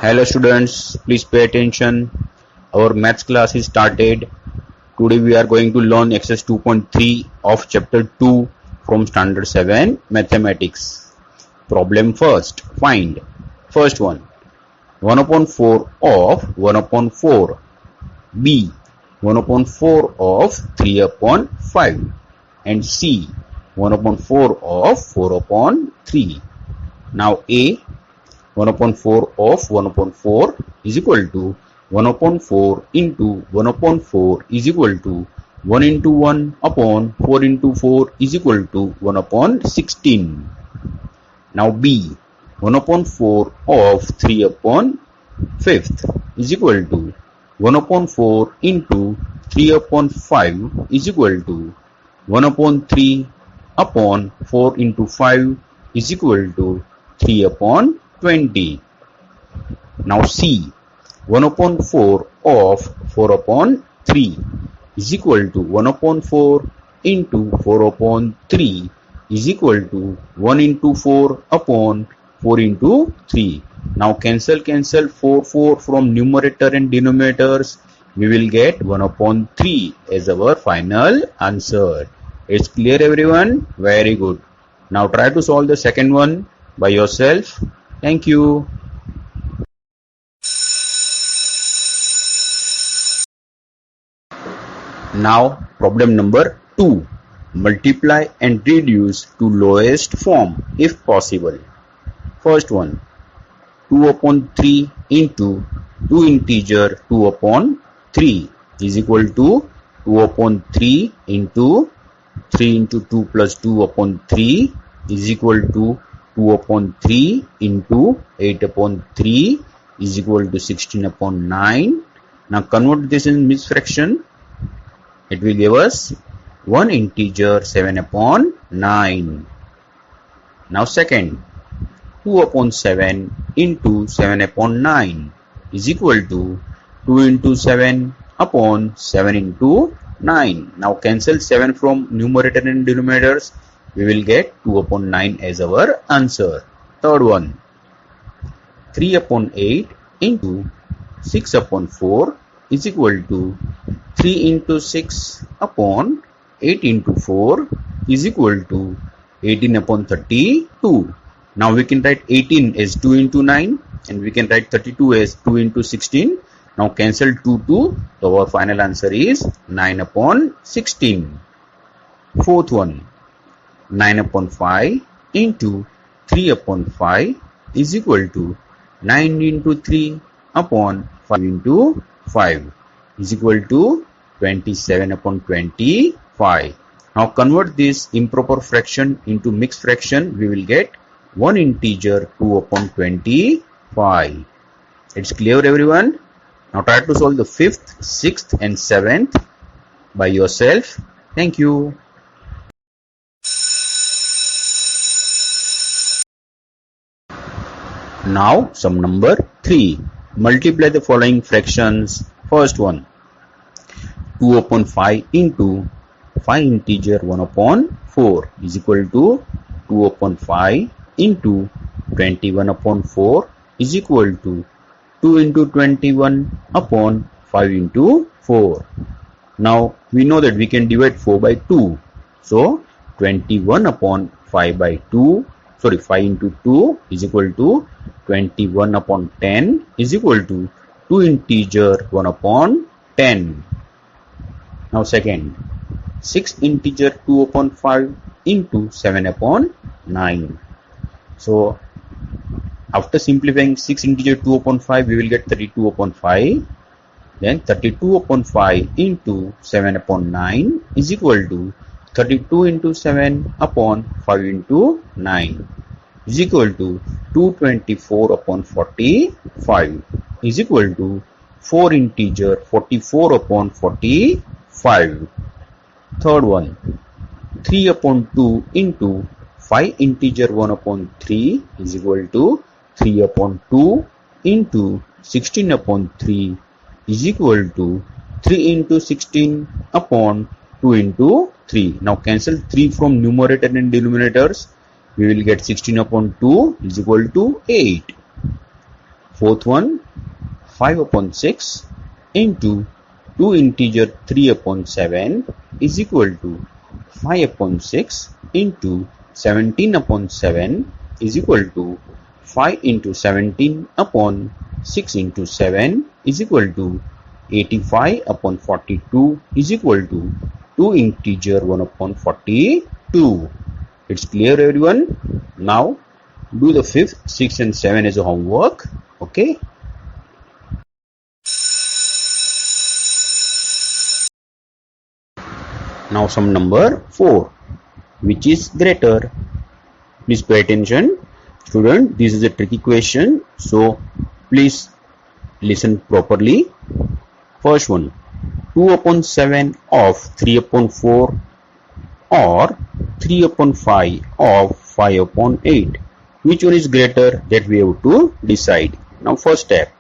Hello students, please pay attention. Our maths class is started. Today we are going to learn exercise 2.3 of chapter 2 from standard 7 mathematics. Problem first. Find. First one. 1 upon 4 of 1 upon 4. B. 1 upon 4 of 3 upon 5. And C. 1 upon 4 of 4 upon 3. Now A. 1 upon 4 of 1 upon 4 is equal to 1 upon 4 into 1 upon 4 is equal to 1 into 1 upon 4 into 4 is equal to 1 upon 16. Now B. 1 upon 4 of 3 upon 5th is equal to 1 upon 4 into 3 upon 5 is equal to 1 upon 3 upon 4 into 5 is equal to 3 upon 20. Now C. 1 upon 4 of 4 upon 3 is equal to 1 upon 4 into 4 upon 3 is equal to 1 into 4 upon 4 into 3. Now cancel 4 from numerator and denominators. We will get 1 upon 3 as our final answer. It's clear everyone? Very good. Now try to solve the second one by yourself. Thank you. Now problem number 2. Multiply and reduce to lowest form if possible. First one. 2 upon 3 into 2 integer 2 upon 3 is equal to 2 upon 3 into 3 into 2 plus 2 upon 3 is equal to 2 upon 3 into 8 upon 3 is equal to 16 upon 9. Now convert this in mixed fraction. It will give us 1 integer 7 upon 9. Now second. 2 upon 7 into 7 upon 9 is equal to 2 into 7 upon 7 into 9. Now cancel 7 from numerator and denominators. We will get 2 upon 9 as our answer. Third one. 3 upon 8 into 6 upon 4 is equal to 3 into 6 upon 8 into 4 is equal to 18 upon 32. Now we can write 18 as 2 into 9 and we can write 32 as 2 into 16. Now cancel 2. So our final answer is 9 upon 16. Fourth one. 9 upon 5 into 3 upon 5 is equal to 9 into 3 upon 5 into 5 is equal to 27 upon 25. Now convert this improper fraction into mixed fraction. We will get 1 integer 2 upon 25. It's clear everyone? Now try to solve the 5th, 6th and 7th by yourself. Thank you. Now sum number 3. Multiply the following fractions. First one. 2 upon 5 into 5 integer 1 upon 4 is equal to 2 upon 5 into 21 upon 4 is equal to 2 into 21 upon 5 into 4. Now we know that we can divide 4 by 2. So 21 upon 5 by 2. 5 into 2 is equal to 21 upon 10 is equal to 2 integer 1 upon 10. Now second. 6 integer 2 upon 5 into 7 upon 9. So after simplifying 6 integer 2 upon 5, we will get 32 upon 5. Then 32 upon 5 into 7 upon 9 is equal to 32 into 7 upon 5 into 9 is equal to 224 upon 45 is equal to 4 integer 44 upon 45. Third one. 3 upon 2 into 5 integer 1 upon 3 is equal to 3 upon 2 into 16 upon 3 is equal to 3 into 16 upon 2 into 3. Now cancel 3 from numerator and denominators. We will get 16 upon 2 is equal to 8. Fourth one, 5 upon 6 into 2 integer 3 upon 7 is equal to 5 upon 6 into 17 upon 7 is equal to 5 into 17 upon 6 into 7 is equal to 85 upon 42 is equal to 2 integer 1 upon 42. It's clear, everyone? Now do the 5th, 6th and 7 as a homework. Okay. Now sum number 4. Which is greater? Please pay attention. Student, this is a tricky question, so please listen properly. First one, 2 upon 7 of 3 upon 4 or 3 upon 5 of 5 upon 8. Which one is greater? That we have to decide. Now first step,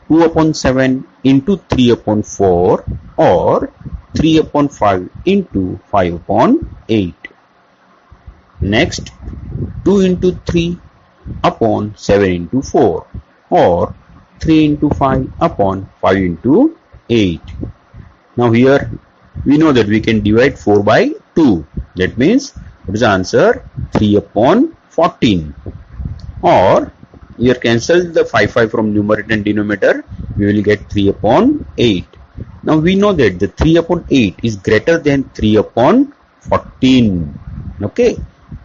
2 upon 7 into 3 upon 4 or 3 upon 5 into 5 upon 8. Next, 2 into 3 upon 7 into 4 or 3 into 5 upon 5 into 8. Now here we know that we can divide 4 by 2. That means what is the answer? 3 upon 14. Or here cancel the 5 from numerator and denominator. We will get 3 upon 8. Now we know that the 3 upon 8 is greater than 3 upon 14. Okay.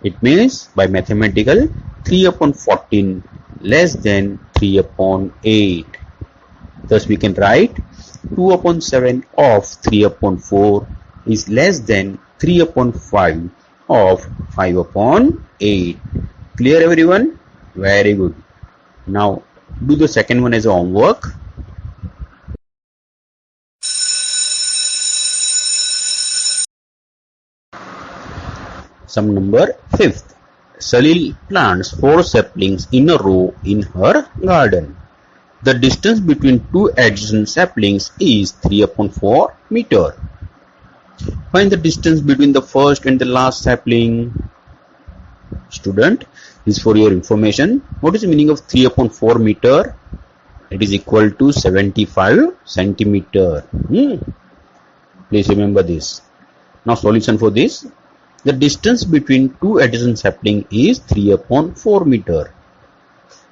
It means by mathematical 3 upon 14 less than 3 upon 8. Thus we can write 2 upon 7 of 3 upon 4 is less than 3 upon 5 of 5 upon 8. Clear, everyone? Very good. Now do the second one as a homework. Sum number 5th. Salil plants 4 saplings in a row in her garden. The distance between 2 adjacent saplings is 3 upon 4 meter. Find the distance between the first and the last sapling. Student, this is for your information. What is the meaning of 3 upon 4 meter? It is equal to 75 centimeter. Please remember this. Now solution for this. The distance between 2 adjacent saplings is 3 upon 4 meter.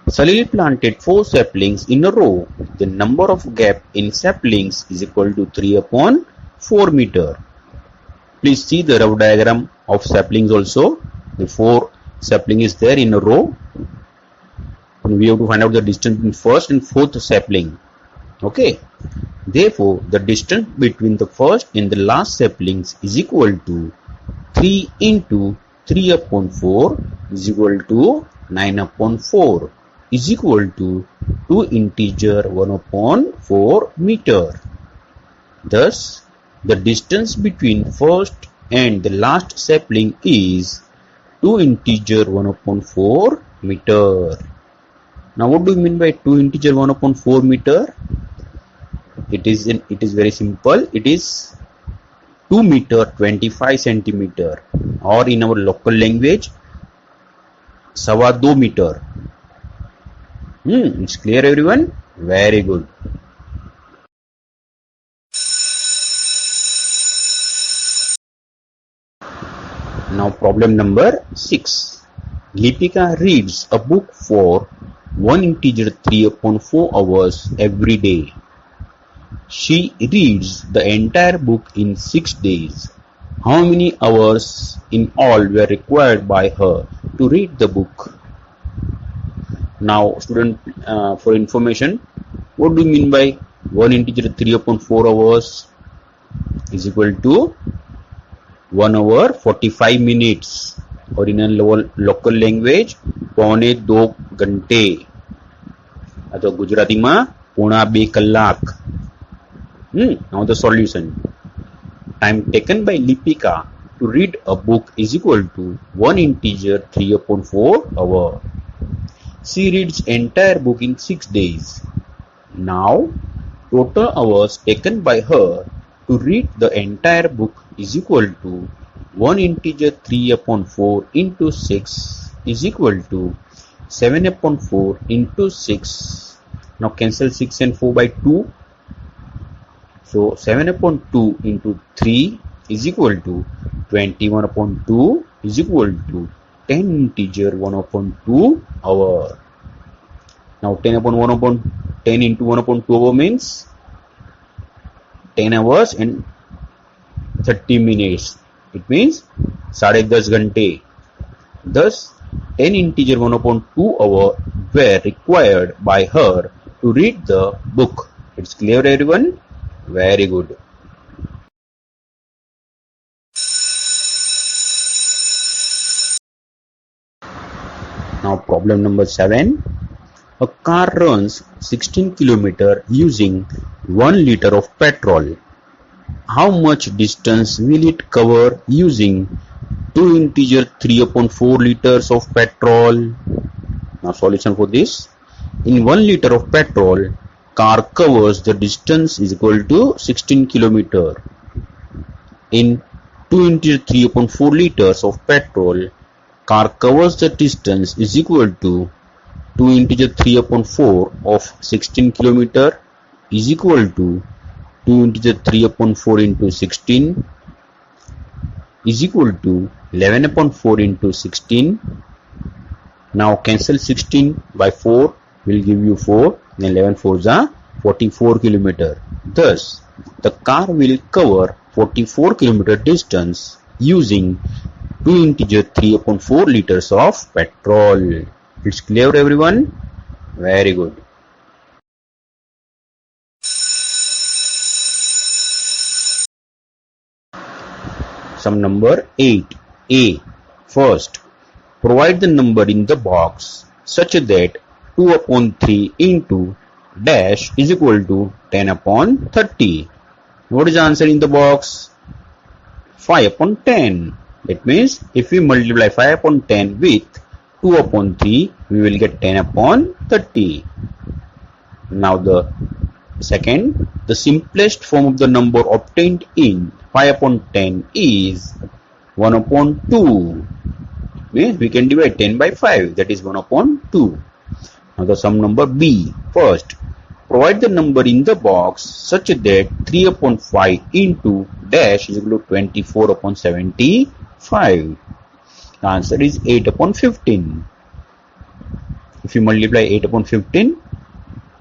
Salil planted 4 saplings in a row. The number of gap in saplings is equal to 3 upon 4 meter. Please see the rough diagram of saplings also. The 4 sapling is there in a row. And we have to find out the distance between first and fourth sapling. Okay. Therefore, the distance between the first and the last saplings is equal to 3 into 3 upon 4 is equal to 9 upon 4 is equal to 2 integer 1 upon 4 meter. Thus, the distance between first and the last sapling is 2 integer 1 upon 4 meter. Now, what do you mean by 2 integer 1 upon 4 meter? It is very simple. It is 2 meter 25 centimeter, or in our local language 2.25 meter. It's clear, everyone? Very good. Now problem number 6. Lipika reads a book for 1 integer 3 upon 4 hours every day. She reads the entire book in 6 days. How many hours in all were required by her to read the book? Now, student, for information, what do you mean by 1 integer 3 upon 4 hours is equal to 1 hour 45 minutes, or in a local language, पौने 2 घंटे अथवा गुजरातीમાં પોણા 2 કલાક. Now the solution. Time taken by Lipika to read a book is equal to 1 integer 3 upon 4 hour. She reads entire book in 6 days. Now, total hours taken by her to read the entire book is equal to 1 integer 3 upon 4 into 6 is equal to 7 upon 4 into 6 Now cancel 6 and 4 by 2. So 7 upon 2 into 3 is equal to 21 upon 2 is equal to 10 integer 1 upon 2 hour. Now 10 upon 1 upon 10 into 1 upon 2 hour means 10 hours and 30 minutes. It means 10.5 घंटे. Thus 10 integer 1 upon 2 hour were required by her to read the book. It's clear everyone? Very good. Now problem number 7. A car runs 16 km using 1 liter of petrol. How much distance will it cover using 2 integer 3 upon 4 liters of petrol? Now solution for this. In 1 liter of petrol, car covers the distance is equal to 16 km. In 2 integer 3 upon 4 liters of petrol, car covers the distance is equal to 2 integer 3 upon 4 of 16 km is equal to 2 integer 3 upon 4 into 16 is equal to 11 upon 4 into 16. Now cancel 16 by 4 will give you 4, then 11 4s are 44 km. Thus, the car will cover 44 km distance using 2 integer 3 upon 4 liters of petrol. It's clear everyone? Very good. Sum number 8. A. First, provide the number in the box such that 2 upon 3 into dash is equal to 10 upon 30. What is the answer in the box? 5 upon 10. That means if we multiply 5 upon 10 with 2 upon 3, we will get 10 upon 30. Now the second, the simplest form of the number obtained in 5 upon 10 is 1 upon 2. Means we can divide 10 by 5, that is 1 upon 2. Now the sum number B. First, provide the number in the box such that 3 upon 5 into dash is equal to 24 upon 75. The answer is 8 upon 15. If you multiply 8 upon 15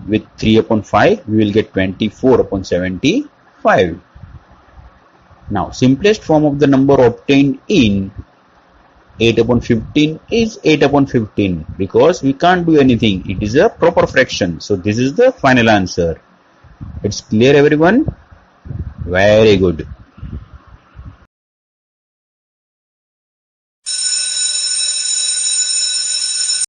with 3 upon 5, we will get 24 upon 75. Now, simplest form of the number obtained in 8 upon 15 is 8 upon 15 because we can't do anything. It is a proper fraction. So, this is the final answer. It's clear everyone? Very good.